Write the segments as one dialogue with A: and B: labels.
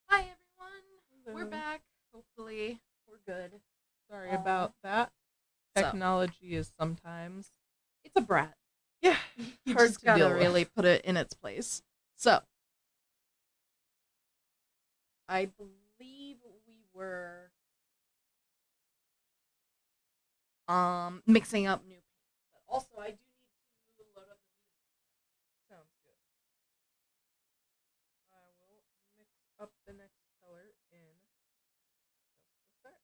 A: Hi everyone, we're
B: Hello.
A: back. Hopefully, we're good.
B: Sorry about that.
A: So
B: Technology is sometimes,
A: it's a brat.
B: yeah,
A: You
B: hard
A: just
B: to
A: gotta
B: deal with.
A: really put it in its place. So I believe we were mixing up new paints, but also I do need to load up the music.
B: Sounds good. I will mix up the next color in just a sec.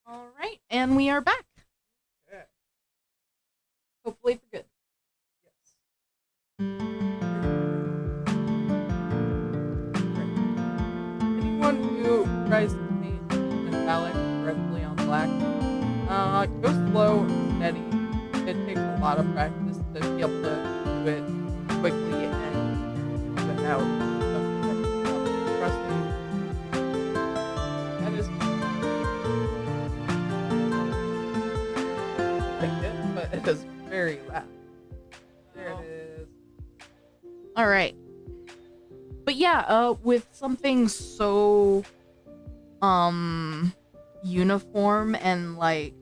A: All right, and we are back.
B: Okay.
A: Hopefully for good.
B: Yes. Anyone who tries to paint metallic directly on black, go slow and steady. It takes a lot of practice to be able to do it quickly and without Trust me, that is like it, but it is very loud. There it is.
A: All right, but yeah, with something so uniform and like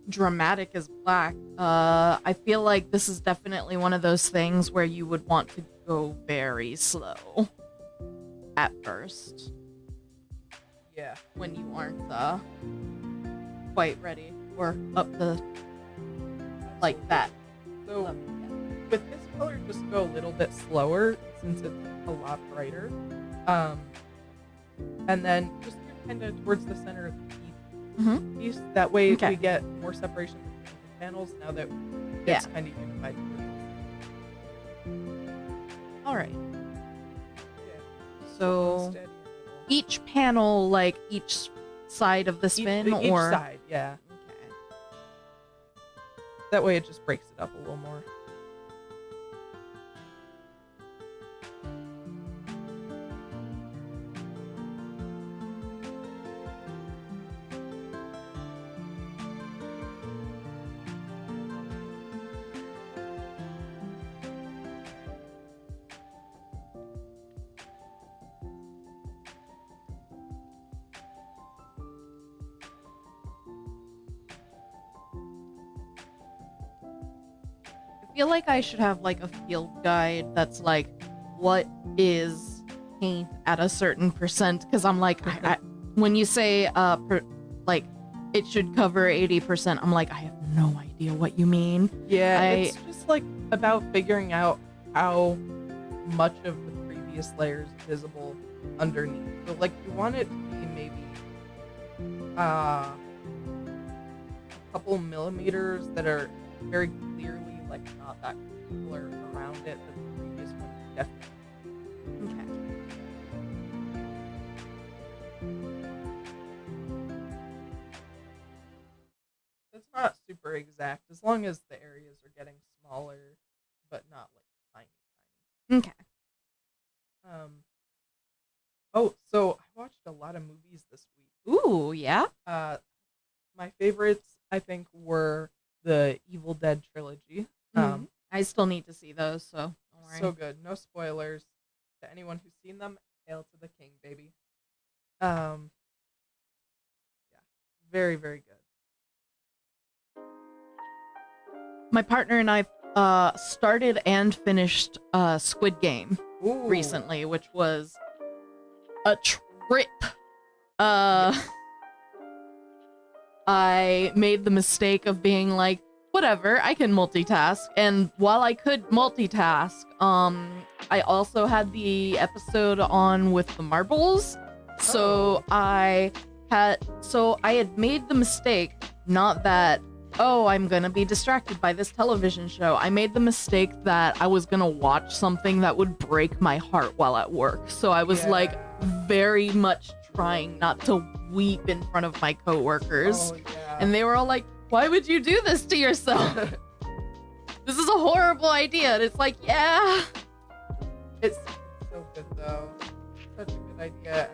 A: dramatic as black, I feel like this is definitely one of those things where you would want to go very slow at first
B: Yeah.
A: when you aren't quite ready or up the like that.
B: So
A: level yet.
B: with this color, just go a little bit slower since it's a lot brighter. And then just kind of towards the center of the piece. That way
A: Okay.
B: we get more separation between the panels now that
A: Yeah.
B: it's kind of unified.
A: All right.
B: Yeah.
A: So
B: Steady.
A: each panel, like each side of the spin,
B: each
A: or
B: side, yeah.
A: okay.
B: That way it just breaks it up a little more.
A: I feel like I should have like a field guide that's like, what is paint at a certain percent? Because I'm like, when you say like it should cover 80%, I'm like, I have no idea what you mean.
B: Yeah, it's just like about figuring out how much of the previous layer is visible underneath. So like you want it to be maybe a couple millimeters that are very clearly like not that color around it. The previous one definitely.
A: Okay.
B: It's not super exact as long as the areas are getting smaller, but not like tiny.
A: Okay.
B: Oh, so I watched a lot of movies this week.
A: Ooh, yeah.
B: My favorites I think were the Evil Dead trilogy.
A: I still need to see those, so don't worry.
B: So good. No spoilers to anyone who's seen them. Hail to the king, baby. Yeah, very very good.
A: My partner and I started and finished Squid Game
B: Ooh.
A: recently, which was a trip.
B: Yes.
A: I made the mistake of being like, whatever, I can multitask. And while I could multitask, I also had the episode on with the marbles. So I had made the mistake, not that, oh, I'm gonna be distracted by this television show. I made the mistake that I was gonna watch something that would break my heart while at work. So I was like very much trying not to weep in front of my coworkers. And they were all like, why would you do this to yourself? This is a horrible idea. And it's like, yeah.
B: It's so good though. Such a good idea.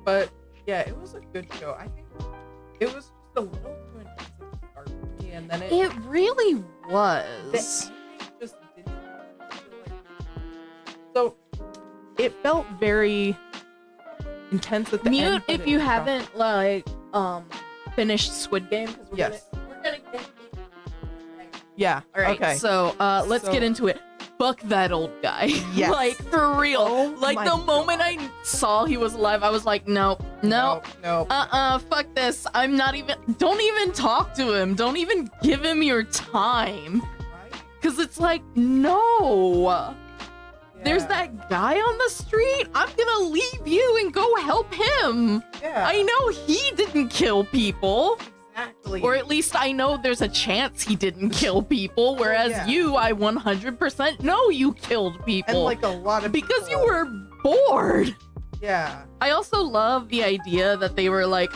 B: But yeah, it was a good show. I think it was just a little too intense at the start for me, and then
A: it really
B: the
A: was.
B: ending just didn't feel like... So it felt very intense at the end.
A: Mute
B: but
A: if
B: it
A: you
B: felt-
A: haven't like finished Squid Game. 'Cause we're
B: Yes.
A: gonna get.
B: Yeah.
A: All right.
B: Okay.
A: So let's get into it. Fuck that old guy.
B: Yes.
A: Like for real.
B: Oh
A: Like
B: my
A: the moment I saw he was alive, I was like, nope.
B: No.
A: Fuck this. I'm not even. Don't even talk to him. Don't even give him your time.
B: Right?
A: Cause it's like, no. There's
B: Yeah.
A: that guy on the street. I'm gonna leave you and go help him.
B: Yeah.
A: I know he didn't kill people.
B: Exactly.
A: Or at least I know there's a chance he didn't kill people, whereas
B: Yeah.
A: you, I 100% know you killed people.
B: and like a lot of
A: because you
B: people-
A: were bored.
B: Yeah.
A: I also love the idea that they were like,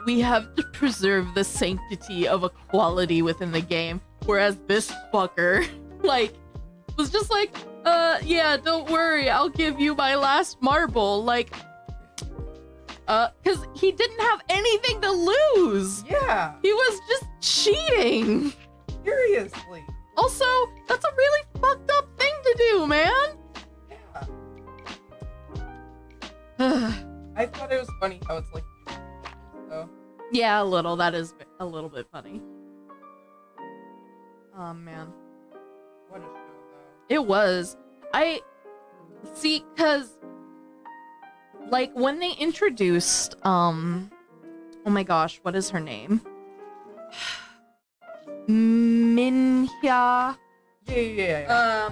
A: we have to preserve the sanctity of equality within the game, whereas this fucker, like, was just like, yeah, don't worry, I'll give you my last marble, like, because he didn't have anything to lose.
B: Yeah.
A: He was just cheating.
B: Seriously.
A: Also, that's a really fucked up thing to do, man.
B: Yeah. I thought it was funny how it's like, so
A: Yeah, a little. That is a little bit funny. Oh, man.
B: what a show though.
A: It was. I see, because like when they introduced oh my gosh, what is her name? Minhya.
B: Yeah.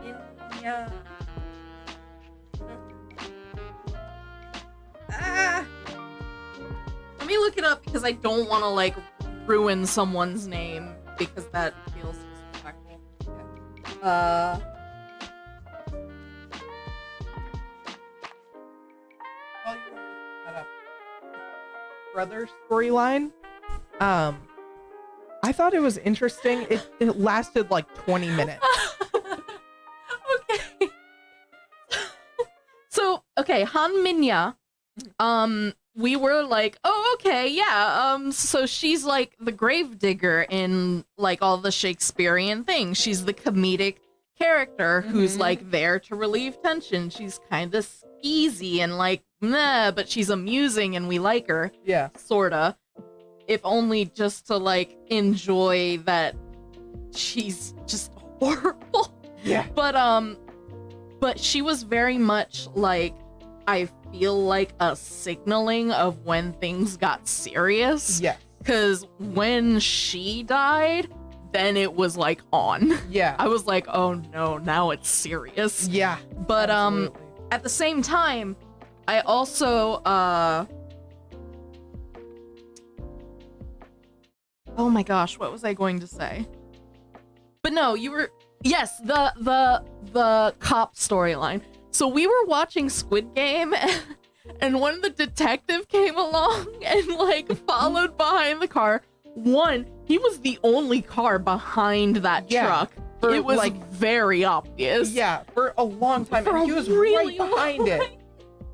A: Minhya. Let me look it up because I don't want to like ruin someone's name because that feels disrespectful.
B: While you were looking that up, brother storyline. I thought it was interesting. It lasted like 20 minutes.
A: Okay. So, okay, Han Minya, we were like, oh, okay, yeah, so she's like the gravedigger in like all the Shakespearean things. She's the comedic character who's like there to relieve tension. She's kind of skeezy and like, meh, but she's amusing and we like her.
B: Yeah.
A: Sorta. If only just to like enjoy that she's just horrible.
B: Yeah.
A: But she was very much like, I feel like a signaling of when things got serious.
B: Yeah.
A: Because when she died, then it was like on.
B: Yeah.
A: I was like, oh no, now it's serious.
B: Yeah.
A: But
B: Absolutely.
A: at the same time, I also oh my gosh, what was I going to say? But no, you were yes, the cop storyline. So we were watching Squid Game and when the detective came along and like followed behind the car, one, he was the only car behind that
B: Yeah,
A: truck.
B: for,
A: It was
B: like-
A: very obvious.
B: Yeah, for a long time.
A: For
B: And
A: a
B: he was
A: really
B: right behind it.
A: long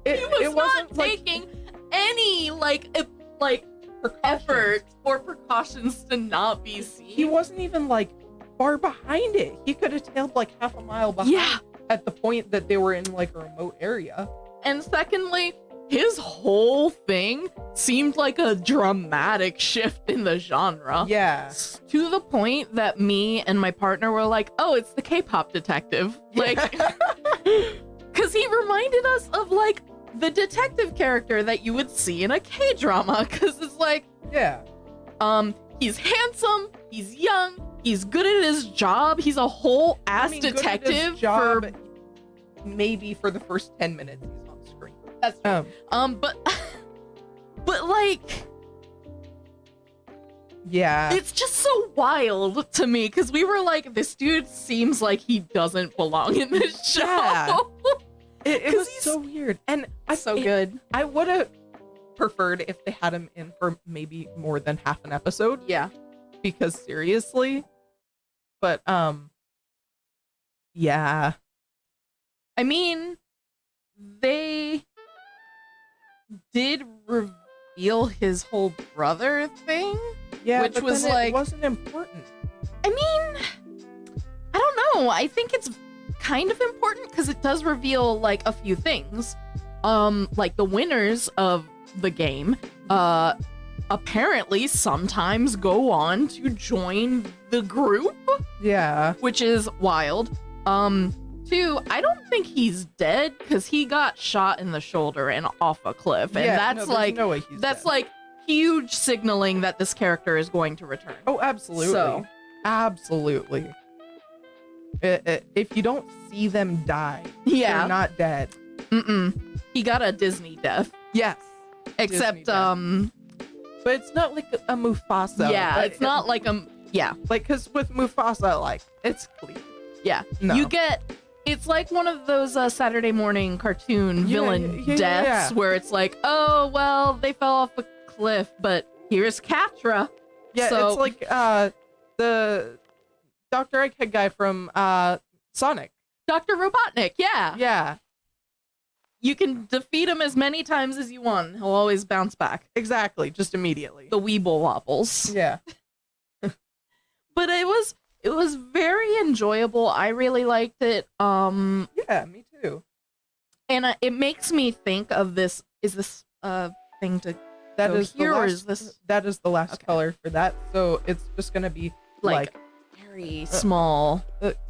B: It
A: He was
B: wasn't
A: not
B: like
A: taking any like effort or precautions to not be seen.
B: he wasn't even like far behind it. He could have tailed like half a mile behind
A: Yeah.
B: at the point that they were in like a remote area.
A: And secondly, his whole thing seemed like a dramatic shift in the genre.
B: Yeah.
A: To the point that me and my partner were like, oh, it's the K-pop detective. Like, because he reminded us of like the detective character that you would see in a K-drama, because it's like,
B: Yeah.
A: he's handsome, he's young, he's good at his job, he's a whole ass
B: good at his
A: detective
B: job,
A: for
B: maybe for the first 10 minutes he's on screen.
A: that's but but like
B: Yeah.
A: it's just so wild to me because we were like, this dude seems like he doesn't belong in this show.
B: Yeah. It was
A: he's
B: so weird. And
A: good.
B: I would have preferred if they had him in for maybe more than half an episode.
A: Yeah.
B: Because seriously. But yeah.
A: I mean, they did reveal his whole brother thing.
B: Yeah,
A: which
B: but
A: was
B: then
A: like,
B: it wasn't important.
A: I mean, I don't know. I think it's kind of important because it does reveal like a few things. Like the winners of the game, apparently sometimes go on to join the group,
B: Yeah.
A: which is wild. Two, I don't think he's dead because he got shot in the shoulder and off a cliff, and that's
B: no,
A: like
B: no way he's
A: that's
B: dead.
A: like huge signaling that this character is going to return.
B: Oh, absolutely.
A: So-
B: Absolutely. If you don't see them die,
A: Yeah.
B: they're not dead.
A: He got a Disney death.
B: Yes.
A: Except,
B: death. But it's not like a Mufasa.
A: yeah,
B: but
A: it's not like yeah,
B: like, because with Mufasa, like, it's clear.
A: yeah.
B: No.
A: You get, it's like one of those Saturday morning cartoon
B: Yeah,
A: villain
B: yeah,
A: deaths
B: yeah.
A: where it's like, oh, well, they fell off a cliff, but here's Catra.
B: Yeah,
A: So-
B: it's like the Dr. Egghead guy from Sonic.
A: Dr. Robotnik, yeah.
B: Yeah,
A: You can defeat him as many times as you want. He'll always bounce back.
B: exactly. Just immediately.
A: The Weeble Wobbles.
B: Yeah.
A: But it was very enjoyable. I really liked it.
B: Yeah, me too.
A: And it makes me think of this. Is this thing to
B: That
A: go
B: is
A: here,
B: the
A: or
B: last,
A: is this
B: that is the last
A: Okay.
B: color for that. So it's just gonna be
A: like, very small?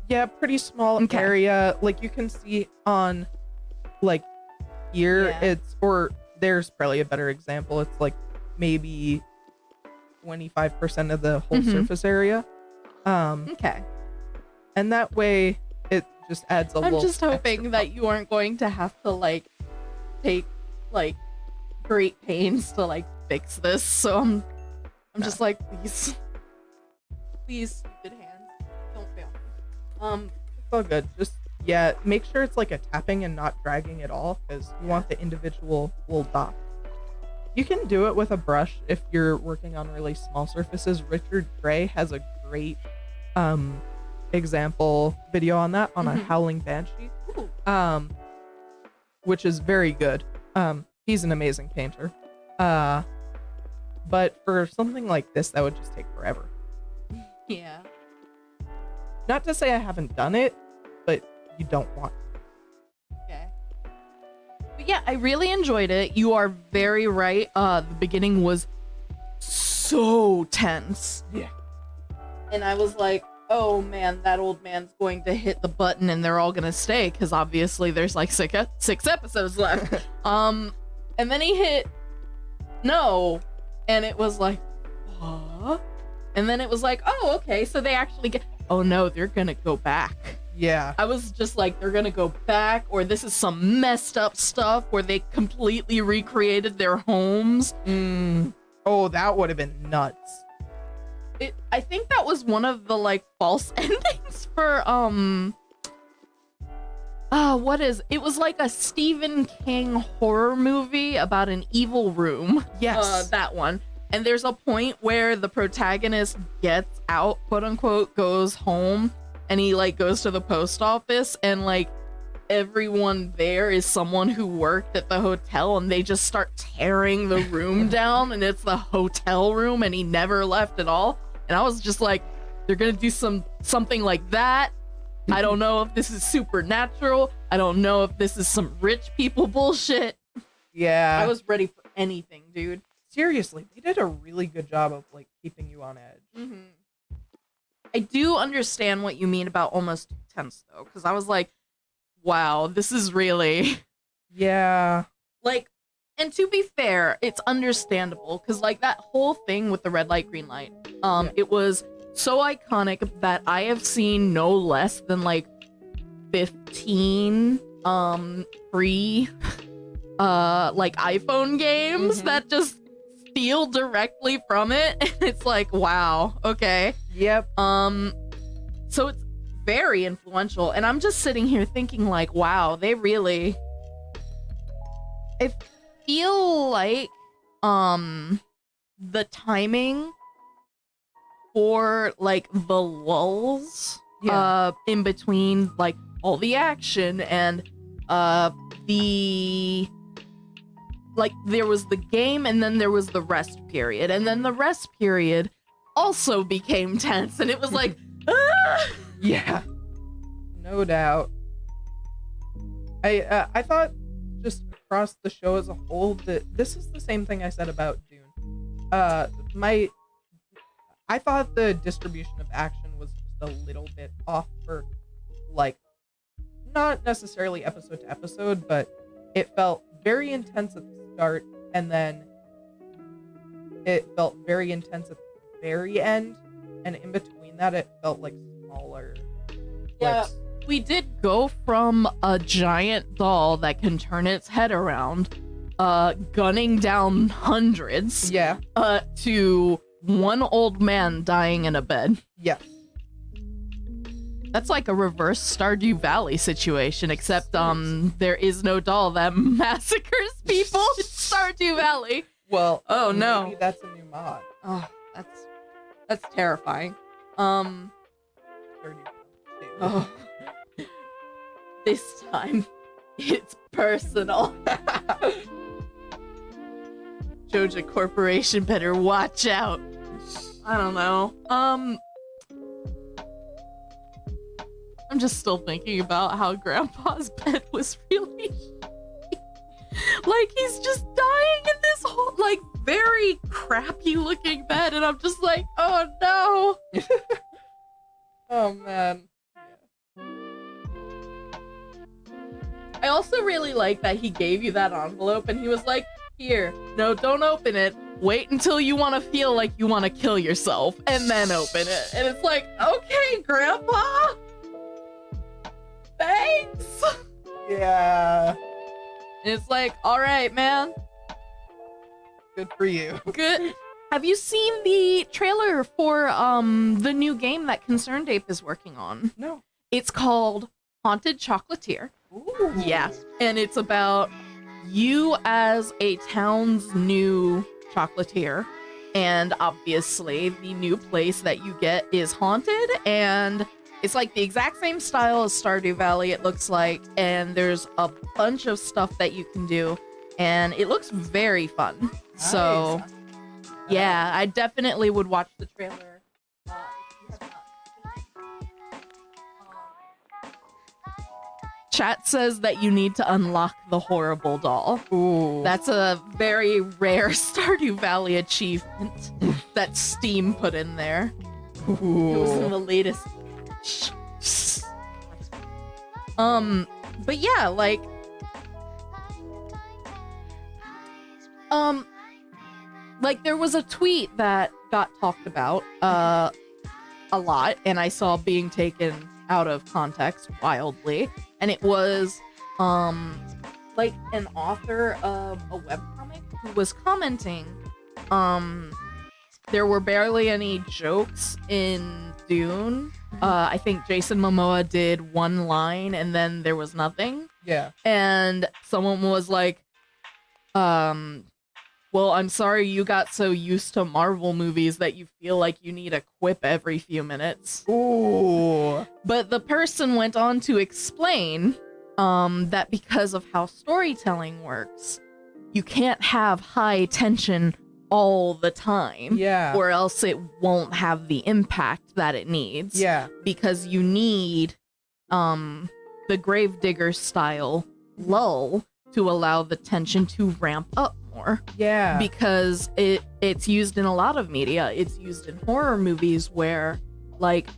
B: yeah, pretty small
A: Okay.
B: area. Like you can see on like here,
A: Yeah.
B: it's, or there's probably a better example. It's like maybe 25% of the whole
A: Mhm.
B: surface area.
A: Okay.
B: And that way it just adds a
A: I'm
B: little
A: just hoping
B: extra
A: that you aren't going to have to like take like great pains to like fix this. So I'm
B: No.
A: just like, please, good hands, don't fail me.
B: It's all good. Just, yeah, make sure it's like a tapping and not dragging at all, because you want the individual little dots. You can do it with a brush if you're working on really small surfaces. Richard Gray has a great example video on that on a
A: Mhm.
B: Howling Banshee,
A: Ooh.
B: which is very good. He's an amazing painter. But for something like this, that would just take forever.
A: Yeah.
B: Not to say I haven't done it, but you don't want to.
A: Okay. But yeah, I really enjoyed it. You are very right. The beginning was so tense.
B: Yeah.
A: And I was like, oh man, that old man's going to hit the button and they're all gonna stay, because obviously there's like six episodes left. And then he hit no, and it was like, what? And then it was like, oh, okay, so they actually get, oh no, they're gonna go back.
B: Yeah.
A: I was just like, they're gonna go back, or this is some messed up stuff where they completely recreated their homes.
B: Oh, that would have been nuts.
A: I think that was one of the like false endings for it was like a Stephen King horror movie about an evil room.
B: Yes.
A: That one. And there's a point where the protagonist gets out, quote unquote, goes home, and he like goes to the post office, and like everyone there is someone who worked at the hotel, and they just start tearing the room down, and it's the hotel room, and he never left at all. And I was just like, they're gonna do something like that. I don't know if this is supernatural. I don't know if this is some rich people bullshit.
B: Yeah.
A: I was ready for anything, dude.
B: Seriously, they did a really good job of like keeping you on edge.
A: I do understand what you mean about almost too tense though, because I was like, wow, this is really
B: Yeah.
A: like, and to be fair, it's understandable because like that whole thing with the red light, green light, it was so iconic that I have seen no less than like 15 free like iPhone games that just steal directly from it, and it's like, wow, okay.
B: Yep.
A: So it's very influential, and I'm just sitting here thinking like, wow, they really, I feel like the timing for like the lulls in between like all the action and the like there was the game and then there was the rest period, and then the rest period also became tense, and it was like ah!
B: Yeah, no doubt. I thought just across the show as a whole that this is the same thing I said about Dune. I thought the distribution of action was just a little bit off for, like, not necessarily episode to episode, but it felt very intense at the start, and then it felt very intense at the very end, and in between that it felt like smaller
A: Yeah,
B: clips.
A: we did go from a giant doll that can turn its head around, gunning down hundreds,
B: Yeah.
A: to one old man dying in a bed.
B: Yeah.
A: That's like a reverse Stardew Valley situation, except there is no doll that massacres people in Stardew Valley.
B: Well,
A: Oh, no.
B: maybe that's a new mod.
A: Oh, that's terrifying.
B: Stardew Valley 2.
A: Oh. This time, it's personal. Joja Corporation better watch out. I don't know. I'm just still thinking about how Grandpa's bed was really like he's just dying in this whole like very crappy looking bed, and I'm just like, oh no.
B: Oh man.
A: I also really like that he gave you that envelope and he was like, here, no, don't open it. Wait until you want to feel like you want to kill yourself and then open it. And it's like, okay, Grandpa. Thanks.
B: Yeah.
A: And it's like, all right, man.
B: Good for you.
A: Good. Have you seen the trailer for the new game that Concerned Ape is working on?
B: No.
A: It's called Haunted Chocolatier.
B: Ooh.
A: Yeah, and it's about you as a town's new chocolatier, and obviously the new place that you get is haunted, and it's like the exact same style as Stardew Valley, it looks like, and there's a bunch of stuff that you can do, and it looks very fun. So,
B: Nice.
A: yeah, I definitely would watch the trailer. If you have not. Chat says that you need to unlock the horrible doll.
B: Ooh.
A: That's a very rare Stardew Valley achievement that Steam put in there.
B: Ooh.
A: It was in the latest patch. But yeah, like there was a tweet that got talked about a lot, and I saw being taken out of context wildly, and it was like an author of a webcomic who was commenting there were barely any jokes in Dune. I think Jason Momoa did one line and then there was nothing,
B: Yeah.
A: and someone was like, well, I'm sorry you got so used to Marvel movies that you feel like you need a quip every few minutes.
B: Ooh.
A: But the person went on to explain that because of how storytelling works, you can't have high tension all the time,
B: Yeah.
A: or else it won't have the impact that it needs.
B: Yeah.
A: Because you need the Gravedigger style lull to allow the tension to ramp up more.
B: Yeah.
A: Because it's used in a lot of media. It's used in horror movies where, like,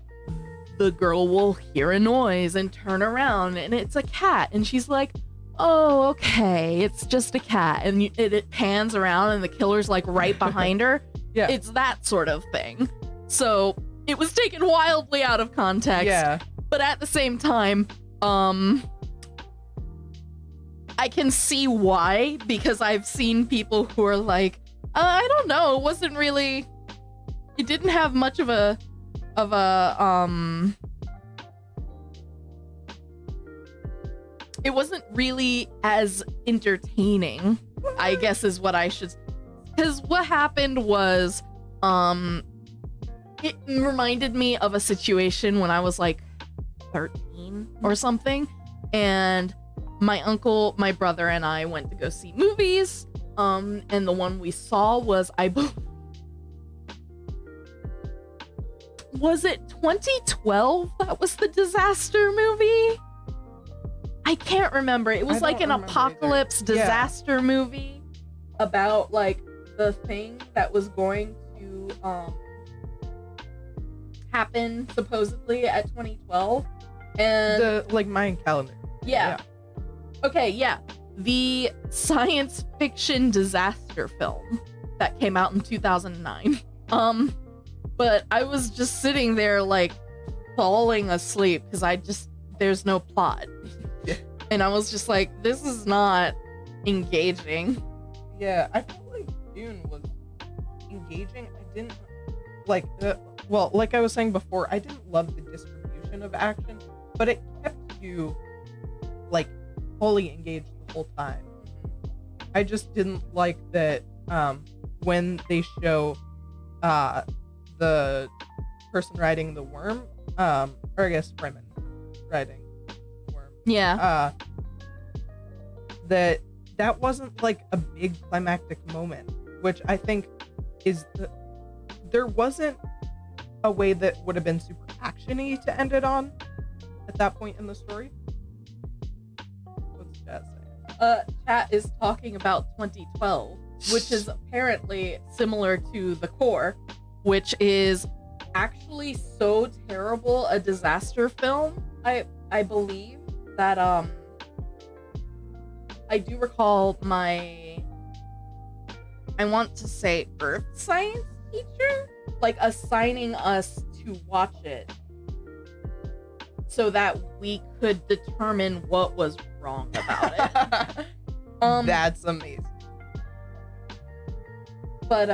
A: the girl will hear a noise and turn around and it's a cat and she's like, oh, okay, it's just a cat, and it pans around and the killer's like right behind her.
B: Yeah.
A: It's that sort of thing. So it was taken wildly out of context.
B: Yeah.
A: But at the same time, I can see why, because I've seen people who are like, I don't know, it didn't have much of a it wasn't really as entertaining, I guess is what I should, because what happened was, it reminded me of a situation when I was like 13 or something, and my uncle, my brother, and I went to go see movies, and the one we saw was, was it 2012 that was the disaster movie? I can't remember. It was like an apocalypse disaster movie about like the thing that was going to happen supposedly at 2012, and
B: The like Mayan calendar.
A: yeah. Okay, yeah. The science fiction disaster film that came out in 2009. But I was just sitting there like falling asleep because there's no plot.
B: Yeah.
A: And I was just like, this is not engaging.
B: Yeah, I felt like Dune was engaging. I didn't like well, like I was saying before, I didn't love the distribution of action, but it kept you like fully engaged the whole time. I just didn't like that when they show the person riding the worm, or I guess Fremen riding the worm.
A: Yeah.
B: That wasn't like a big climactic moment, which I think is there wasn't a way that would have been super actiony to end it on at that point in the story. What's Chat saying?
A: Chat is talking about 2012, which is apparently similar to The Core, which is actually so terrible a disaster film. I believe that I do recall I want to say earth science teacher like assigning us to watch it so that we could determine what was wrong about it.
B: That's amazing.
A: But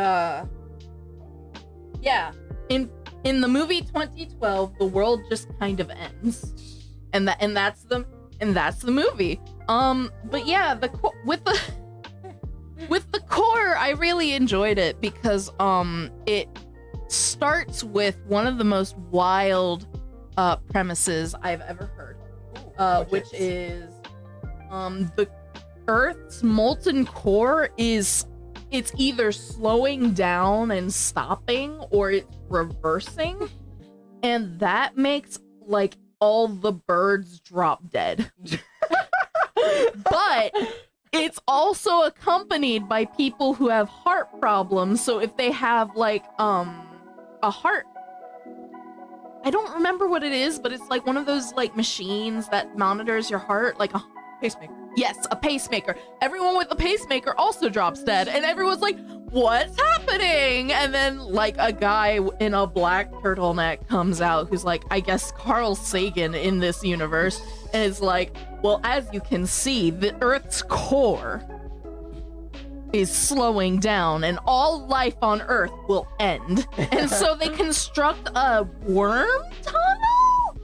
A: yeah, in the movie 2012, the world just kind of ends, and that's the movie. But yeah, with the core, I really enjoyed it because it starts with one of the most wild premises I've ever heard, which is the Earth's molten core it's either slowing down and stopping or it's reversing, and that makes like all the birds drop dead. But it's also accompanied by people who have heart problems, so if they have like a heart, I don't remember what it is, but it's like one of those like machines that monitors your heart, like a
B: Pacemaker.
A: yes, a pacemaker. Everyone with a pacemaker also drops dead, and everyone's like, what's happening? And then like a guy in a black turtleneck comes out who's like, I guess Carl Sagan in this universe, and is like, well, as you can see, the Earth's core is slowing down and all life on Earth will end. And so they construct a worm tunnel?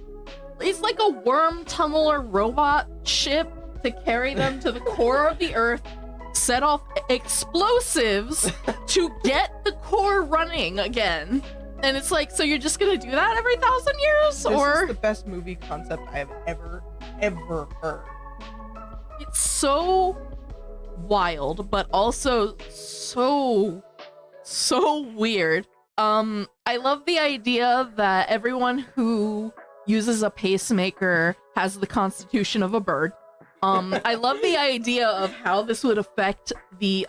A: It's like a worm tunneler robot ship to carry them to the core of the Earth, set off explosives to get the core running again. And it's like, so you're just gonna do that every 1,000 years?
B: This
A: or
B: is the best movie concept I have ever heard.
A: It's so wild, but also so weird. I love the idea that everyone who uses a pacemaker has the constitution of a bird. I love the idea of how this would affect the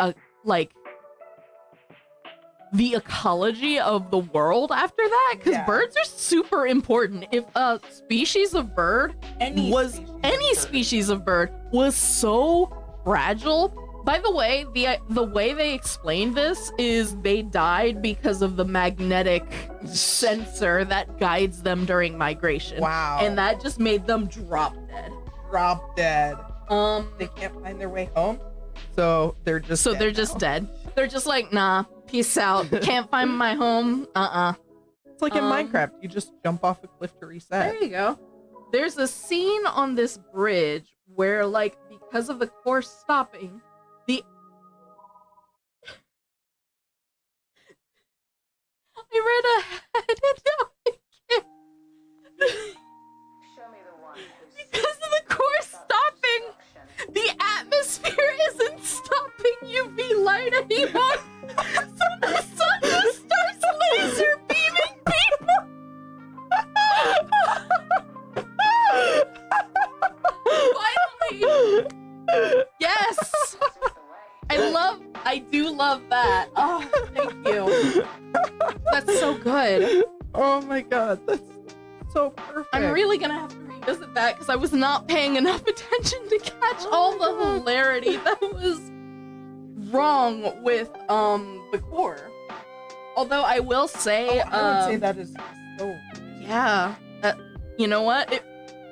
A: the ecology of the world after that, because
B: Yeah.
A: birds are super important. If a species of bird
B: Any
A: species of bird was so fragile. By the way, the way they explained this is they died because of the magnetic sensor that guides them during migration.
B: Wow.
A: And that just made them drop dead.
B: Drop dead. They can't find their way home, so they're just
A: dead. They're just like, nah, peace out. Can't find my home.
B: It's like in Minecraft, you just jump off a cliff to reset.
A: There you go. There's a scene on this bridge where, like, because of the course stopping, I read ahead and now I can't.
C: Show me the one who's
A: Because of the course stopping, the atmosphere isn't stopping UV light anymore. So the sun just starts laser beaming people. Finally. Yes. I do love that. Oh, thank you. That's so good.
B: Oh my god, that's so perfect.
A: I'm really gonna have to revisit that because I was not paying enough attention to catch all the hilarity that was wrong with the core. Although I will say,
B: I would say that is so.
A: yeah, you know what?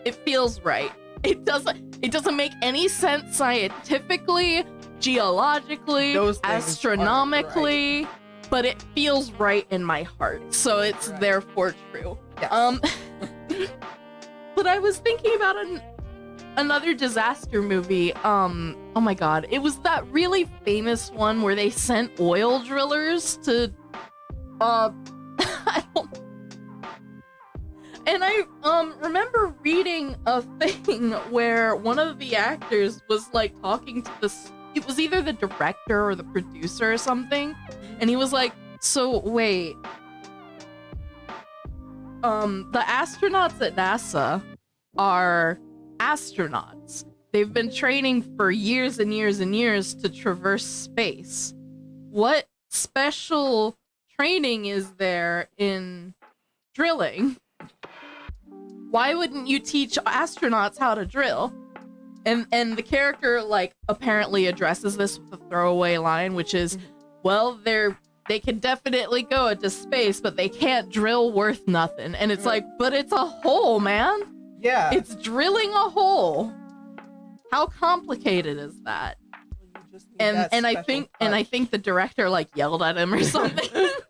A: It feels right. It doesn't make any sense scientifically, geologically,
B: Those things
A: astronomically, but it feels right in my heart. So it's
B: Right.
A: therefore true.
B: Yes.
A: But I was thinking about another disaster movie. Oh my god, it was that really famous one where they sent oil drillers to I don't. And I remember reading a thing where one of the actors was like talking to this. It was either the director or the producer or something, and he was like, "So wait, the astronauts at NASA are astronauts. They've been training for years and years and years to traverse space. What special training is there in drilling? Why wouldn't you teach astronauts how to drill?" And the character like apparently addresses this with a throwaway line, which is, well, they can definitely go into space, but they can't drill worth nothing. And it's like, but it's a hole, man.
B: Yeah.
A: It's drilling a hole. How complicated is that?
B: You just need
A: And
B: that
A: and I
B: special
A: think
B: touch.
A: the director like yelled at him or something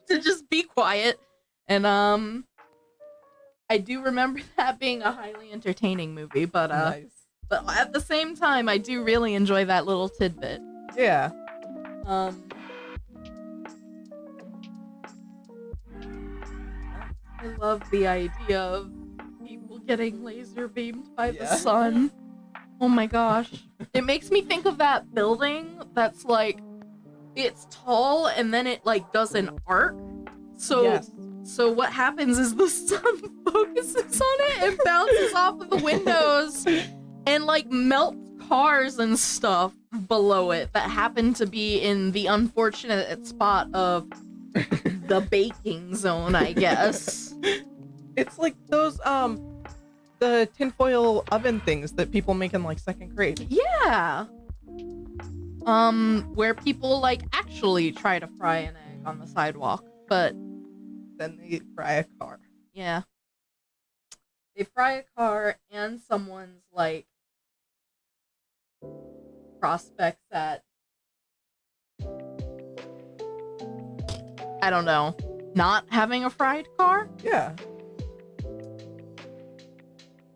A: to just be quiet. And I do remember that being a highly entertaining movie, but
B: Nice.
A: but at the same time I do really enjoy that little tidbit.
B: Yeah.
A: I love the idea of people getting laser beamed by the
B: Yeah.
A: sun. Oh my gosh. It makes me think of that building that's like, it's tall and then it like does an arc. So
B: Yes.
A: so what happens is the sun focuses on it and bounces off of the windows and like melts cars and stuff below it that happen to be in the unfortunate spot of the baking zone, I guess.
B: It's like those the tinfoil oven things that people make in like second grade.
A: Yeah. Where people like actually try to fry an egg on the sidewalk, but
B: Then they fry a car.
A: yeah. They fry a car and someone's like prospects at, I don't know, not having a fried car?
B: Yeah.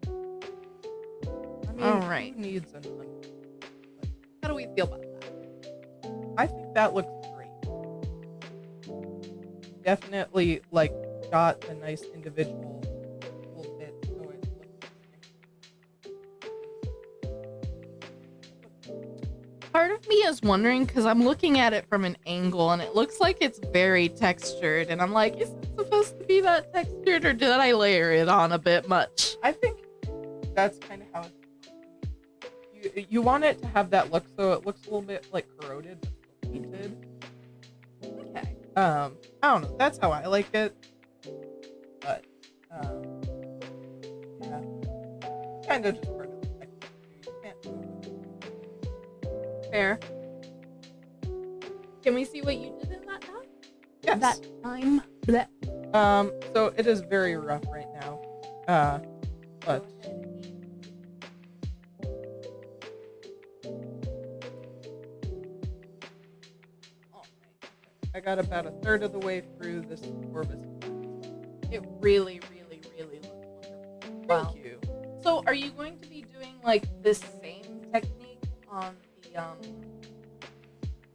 B: I mean,
A: All right.
B: who needs an
A: How do we feel about that?
B: I think that looks great. Definitely like got a nice individual little bit so it looks
A: Part of me is wondering because I'm looking at it from an angle and it looks like it's very textured, and I'm like, is it supposed to be that textured or did I layer it on a bit much?
B: I think that's kind of how it's supposed to be. You want it to have that look so it looks a little bit like corroded but still painted.
A: Okay.
B: I don't know. That's how I like it. But yeah, kind of just part of the technique. You can't do it.
A: Fair. Can we see what you did in that time?
B: Yes.
A: That time. Blech.
B: So it is very rough right now. But I got about a third of the way through this Corvus.
A: It really, really, really looks wonderful. Wow.
B: Thank you.
A: So, are you going to be doing like this same technique on the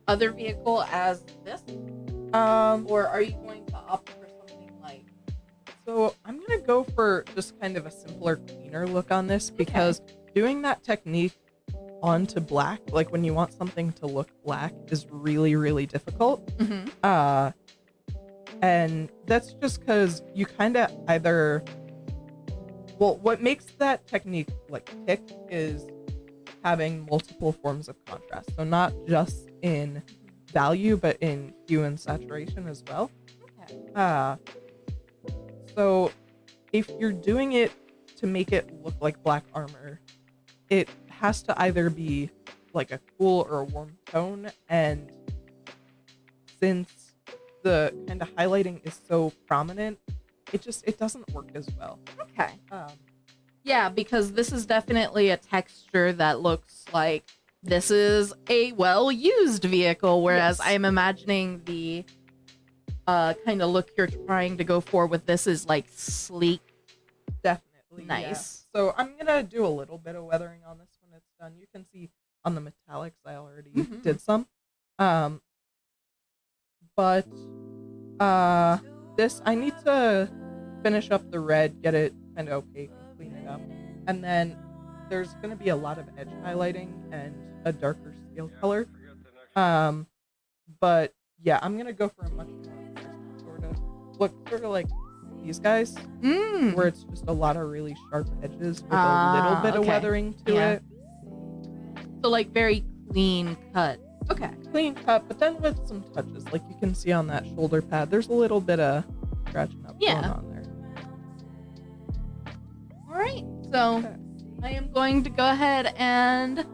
A: other vehicle as this, or are you going to opt for something like?
B: So I'm gonna go for just kind of a simpler, cleaner look on this because doing that technique onto black, like when you want something to look black, is really, really difficult.
A: Mm-hmm.
B: And that's just because you kind of either, well, what makes that technique like tick is having multiple forms of contrast. So not just in value, but in hue and saturation as well.
A: Okay.
B: So if you're doing it to make it look like black armor, it has to either be like a cool or a warm tone, and since the kind of highlighting is so prominent, it doesn't work as well.
A: Okay. Yeah, because this is definitely a texture that looks like this is a well-used vehicle, whereas
B: Yes.
A: I'm imagining the kind of look you're trying to go for with this is like sleek.
B: Definitely.
A: Nice.
B: Yeah. So I'm gonna do a little bit of weathering on this when it's done. You can see on the metallics I already did some. But this I need to finish up the red, get it kind of opaque and clean it up. And then there's gonna be a lot of edge highlighting and a darker scale color. But yeah, I'm gonna go for a much more sort of look, sort of like these guys, where it's just a lot of really sharp edges with a little bit of weathering to it.
A: So like very clean cut. Okay.
B: Clean cut, but then with some touches, like you can see on that shoulder pad, there's a little bit of scratching up going on there.
A: All right. So
B: Okay.
A: I am going to go ahead and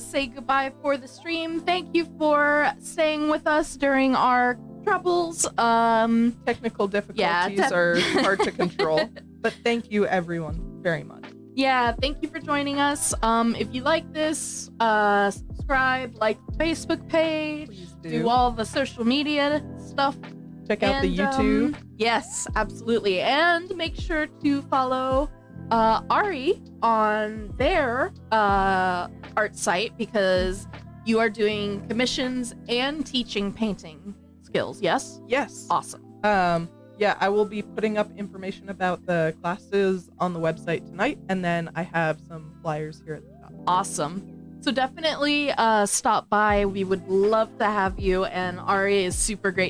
A: say goodbye for the stream. Thank you for staying with us during our troubles.
B: Technical difficulties are hard to control, but thank you everyone very much.
A: Yeah, thank you for joining us. If you like this, subscribe, like the Facebook page,
B: Please
A: do all the social media stuff.
B: Check out the YouTube.
A: Yes, absolutely. And make sure to follow Ari on their art site, because you are doing commissions and teaching painting skills. Yes?
B: Yes.
A: Awesome.
B: Yeah, I will be putting up information about the classes on the website tonight, and then I have some flyers here at the shop.
A: Awesome. So definitely stop by. We would love to have you, and Ari is super great